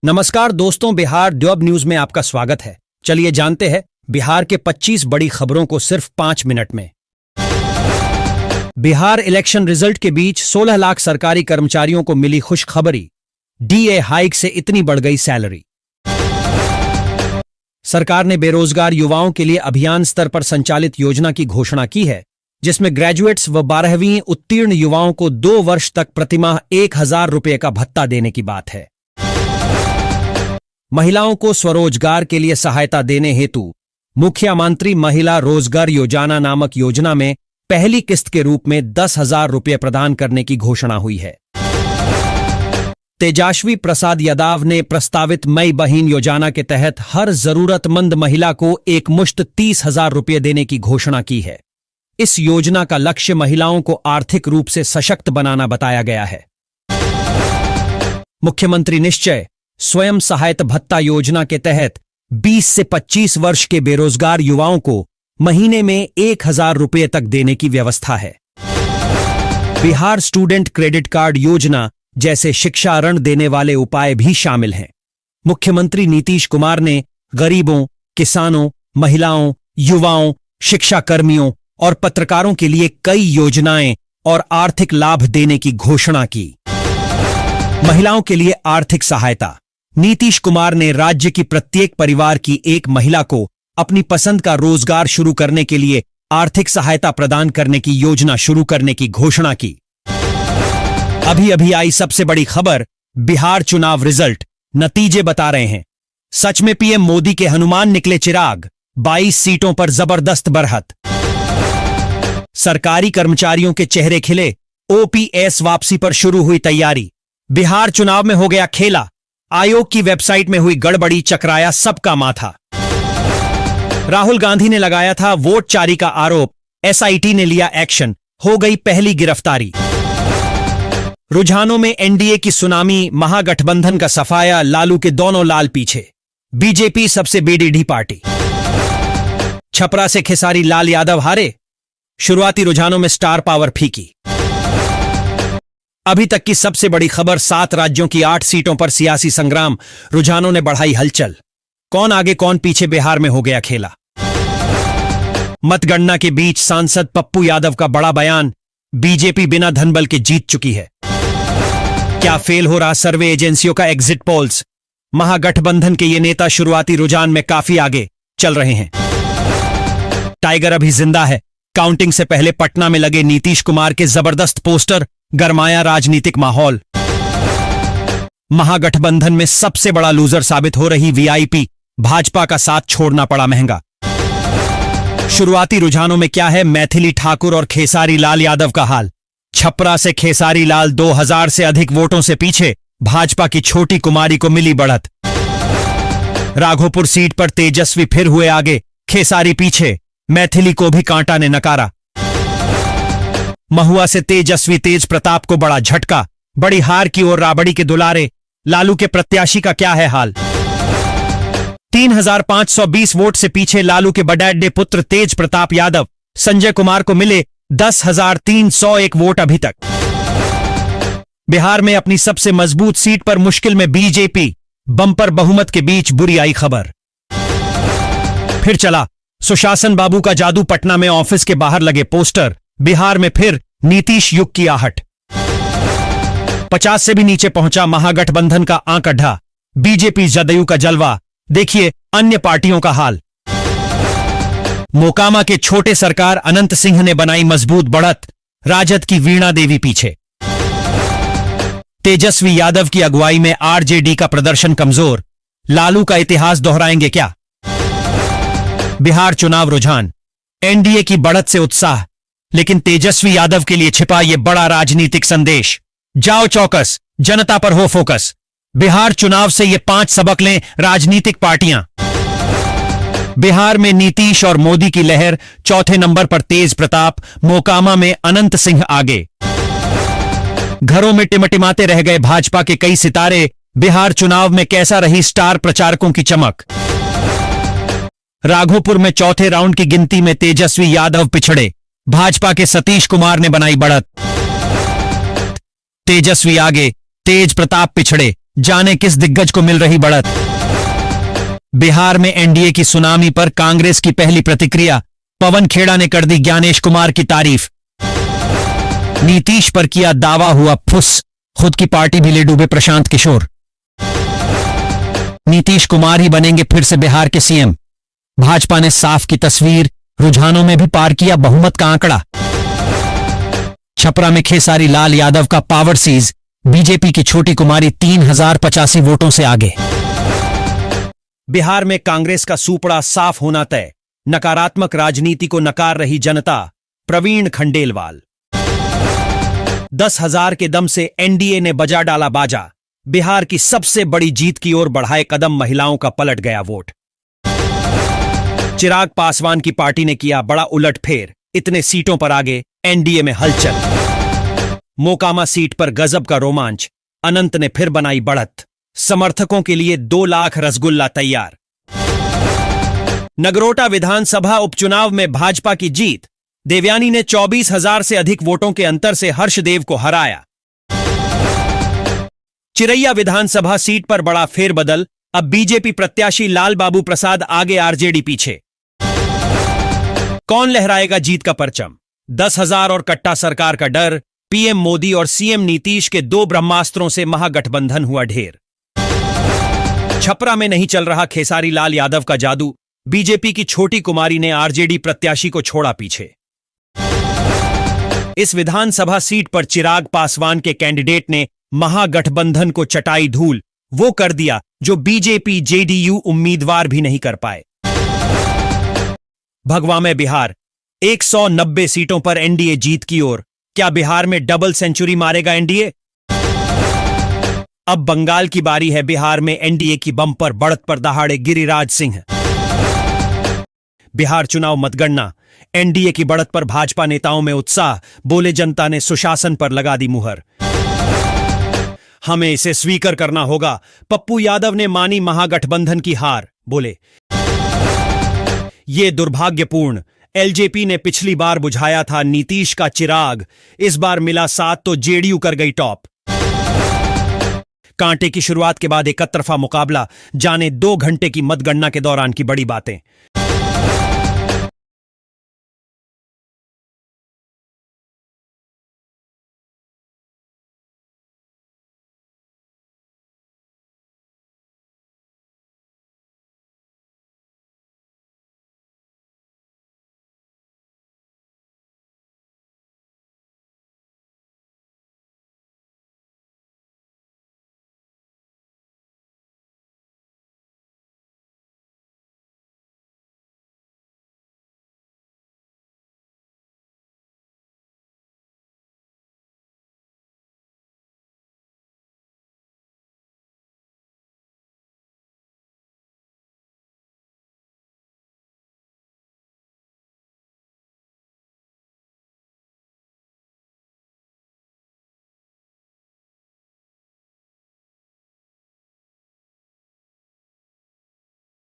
नमस्कार दोस्तों, Bihar job news में आपका स्वागत है। चलिए जानते हैं बिहार के 25 बड़ी खबरों को सिर्फ 5 मिनट में। बिहार इलेक्शन रिजल्ट के बीच 16 लाख सरकारी कर्मचारियों को मिली खुशखबरी। डीए हाइक से इतनी बढ़ गई सैलरी। सरकार ने बेरोजगार युवाओं के लिए अभियान स्तर पर संचालित योजना की घोषणा की है, जिसमें ग्रेजुएट्स व 12वीं उत्तीर्ण युवाओं को 2 वर्ष तक प्रतिमाह 1000 रुपये का भत्ता देने की बात है। महिलाओं को स्वरोजगार के लिए सहायता देने हेतु मुख्यमंत्री महिला रोजगार योजना नामक योजना में पहली किस्त के रूप में 10,000 रुपये प्रदान करने की घोषणा हुई है। तेजस्वी प्रसाद यादव ने प्रस्तावित मई बहिन योजना के तहत हर जरूरतमंद महिला को एकमुश्त 30,000 रुपये देने की घोषणा की है। इस योजना का लक्ष्य महिलाओं को आर्थिक रूप से सशक्त बनाना बताया गया है। मुख्यमंत्री निश्चय स्वयं सहायता भत्ता योजना के तहत 20 से 25 वर्ष के बेरोजगार युवाओं को महीने में 1000 रुपये तक देने की व्यवस्था है। बिहार स्टूडेंट क्रेडिट कार्ड योजना जैसे शिक्षा ऋण देने वाले उपाय भी शामिल हैं। मुख्यमंत्री नीतीश कुमार ने गरीबों, किसानों, महिलाओं, युवाओं, शिक्षाकर्मियों और पत्रकारों के लिए कई योजनाएं और आर्थिक लाभ देने की घोषणा की। महिलाओं के लिए आर्थिक सहायता। नीतीश कुमार ने राज्य की प्रत्येक परिवार की एक महिला को अपनी पसंद का रोजगार शुरू करने के लिए आर्थिक सहायता प्रदान करने की योजना शुरू करने की घोषणा की। अभी अभी आई सबसे बड़ी खबर, बिहार चुनाव रिजल्ट नतीजे बता रहे हैं। सच में पीएम मोदी के हनुमान निकले चिराग, 22 सीटों पर जबरदस्त बढ़त। सरकारी कर्मचारियों के चेहरे खिले, ओपीएस वापसी पर शुरू हुई तैयारी। बिहार चुनाव में हो गया खेला, आयोग की वेबसाइट में हुई गड़बड़ी, चकराया सबका माथा। राहुल गांधी ने लगाया था वोट चोरी का आरोप, एसआईटी ने लिया एक्शन, हो गई पहली गिरफ्तारी। रुझानों में एनडीए की सुनामी, महागठबंधन का सफाया, लालू के दोनों लाल पीछे। बीजेपी सबसे बीडीडी पार्टी। छपरा से खेसारी लाल यादव हारे, शुरुआती रुझानों में स्टार पावर फीकी। अभी तक की सबसे बड़ी खबर, 7 राज्यों की 8 सीटों पर सियासी संग्राम, रुझानों ने बढ़ाई हलचल। कौन आगे कौन पीछे, बिहार में हो गया खेला। मतगणना के बीच सांसद पप्पू यादव का बड़ा बयान, बीजेपी बिना धनबल के जीत चुकी है। क्या फेल हो रहा सर्वे एजेंसियों का एग्जिट पोल्स। महागठबंधन के ये नेता शुरुआती रुझान में काफी आगे चल रहे हैं। टाइगर अभी जिंदा है। काउंटिंग से पहले पटना में लगे नीतीश कुमार के जबरदस्त पोस्टर, गरमाया राजनीतिक माहौल। महागठबंधन में सबसे बड़ा लूजर साबित हो रही वीआईपी, भाजपा का साथ छोड़ना पड़ा महंगा। शुरुआती रुझानों में क्या है, मैथिली ठाकुर और खेसारी लाल यादव का हाल। छपरा से खेसारी लाल 2000 से अधिक वोटों से पीछे, भाजपा की छोटी कुमारी को मिली बढ़त। राघोपुर सीट पर तेजस्वी फिर हुए आगे, खेसारी पीछे, मैथिली को भी कांटा ने नकारा। महुआ से तेजस्वी तेज प्रताप को बड़ा झटका, बड़ी हार की ओर राबड़ी के दुलारे। लालू के प्रत्याशी का क्या है हाल। 3520 वोट से पीछे लालू के बड़ैडे पुत्र तेज प्रताप यादव। संजय कुमार को मिले 10,301 वोट अभी तक। बिहार में अपनी सबसे मजबूत सीट पर मुश्किल में बीजेपी, बम्पर बहुमत के बीच बुरी आई खबर। फिर चला सुशासन बाबू का जादू, पटना में ऑफिस के बाहर लगे पोस्टर। बिहार में फिर नीतीश युग की आहट। 50 से भी नीचे पहुंचा महागठबंधन का आंकड़ा, बीजेपी जदयू का जलवा। देखिए अन्य पार्टियों का हाल। मोकामा के छोटे सरकार अनंत सिंह ने बनाई मजबूत बढ़त, राजद की वीणा देवी पीछे। तेजस्वी यादव की अगुवाई में आरजेडी का प्रदर्शन कमजोर, लालू का इतिहास दोहराएंगे क्या। बिहार चुनाव रुझान, एनडीए की बढ़त से उत्साह, लेकिन तेजस्वी यादव के लिए छिपा यह बड़ा राजनीतिक संदेश। जाओ चौकस, जनता पर हो फोकस। बिहार चुनाव से ये 5 सबक लें राजनीतिक पार्टियां। बिहार में नीतीश और मोदी की लहर, चौथे नंबर पर तेज प्रताप, मोकामा में अनंत सिंह आगे। घरों में टिमटिमाते रह गए भाजपा के कई सितारे, बिहार चुनाव में कैसा रही स्टार प्रचारकों की चमक। राघोपुर में चौथे राउंड की गिनती में तेजस्वी यादव पिछड़े, भाजपा के सतीश कुमार ने बनाई बढ़त। तेजस्वी आगे, तेज प्रताप पिछड़े, जाने किस दिग्गज को मिल रही बढ़त। बिहार में एनडीए की सुनामी पर कांग्रेस की पहली प्रतिक्रिया, पवन खेड़ा ने कर दी ज्ञानेश कुमार की तारीफ। नीतीश पर किया दावा, हुआ फुस, खुद की पार्टी भी ले डूबे प्रशांत किशोर। नीतीश कुमार ही बनेंगे फिर से बिहार के सीएम। भाजपा ने साफ की तस्वीर, रुझानों में भी पार किया बहुमत का आंकड़ा। छपरा में खेसारी लाल यादव का पावर सीज, बीजेपी की छोटी कुमारी 3085 वोटों से आगे। बिहार में कांग्रेस का सूपड़ा साफ होना तय, नकारात्मक राजनीति को नकार रही जनता, प्रवीण खंडेलवाल। 10,000 के दम से एनडीए ने बजा डाला बाजा, बिहार की सबसे बड़ी जीत की ओर बढ़ाए कदम, महिलाओं का पलट गया वोट। चिराग पासवान की पार्टी ने किया बड़ा उलटफेर, इतने सीटों पर आगे एनडीए में हलचल। मोकामा सीट पर गजब का रोमांच, अनंत ने फिर बनाई बढ़त, समर्थकों के लिए 2 लाख रसगुल्ला तैयार। नगरोटा विधानसभा उपचुनाव में भाजपा की जीत, देवयानी ने 24,000 से अधिक वोटों के अंतर से हर्षदेव को हराया। चिरैया विधानसभा सीट पर बड़ा फेरबदल, अब बीजेपी प्रत्याशी लाल बाबू प्रसाद आगे, आरजेडी पीछे। कौन लहराएगा जीत का परचम? 10,000 और कट्टा सरकार का डर, पीएम मोदी और सीएम नीतीश के 2 ब्रह्मास्त्रों से महागठबंधन हुआ ढेर। छपरा में नहीं चल रहा खेसारी लाल यादव का जादू, बीजेपी की छोटी कुमारी ने आरजेडी प्रत्याशी को छोड़ा पीछे। इस विधानसभा सीट पर चिराग पासवान के कैंडिडेट ने महागठबंधन को चटाई धूल, वो कर दिया जो बीजेपी जेडीयू उम्मीदवार भी नहीं कर पाए। भगवा में बिहार, 190 सीटों पर एनडीए जीत की ओर, क्या बिहार में डबल सेंचुरी मारेगा एनडीए? अब बंगाल की बारी है, बिहार में एनडीए की बम्पर बढ़त पर दहाड़े गिरिराज सिंह। बिहार चुनाव मतगणना, एनडीए की बढ़त पर भाजपा नेताओं में उत्साह, बोले जनता ने सुशासन पर लगा दी मुहर। हमें इसे स्वीकार करना होगा, पप्पू यादव ने मानी महागठबंधन की हार, बोले ये दुर्भाग्यपूर्ण, एलजेपी ने पिछली बार बुझाया था नीतीश का चिराग, इस बार मिला साथ तो जेडीयू कर गई टॉप। कांटे की शुरुआत के बाद एक तरफा मुकाबला, जाने 2 घंटे की मतगणना के दौरान की बड़ी बातें।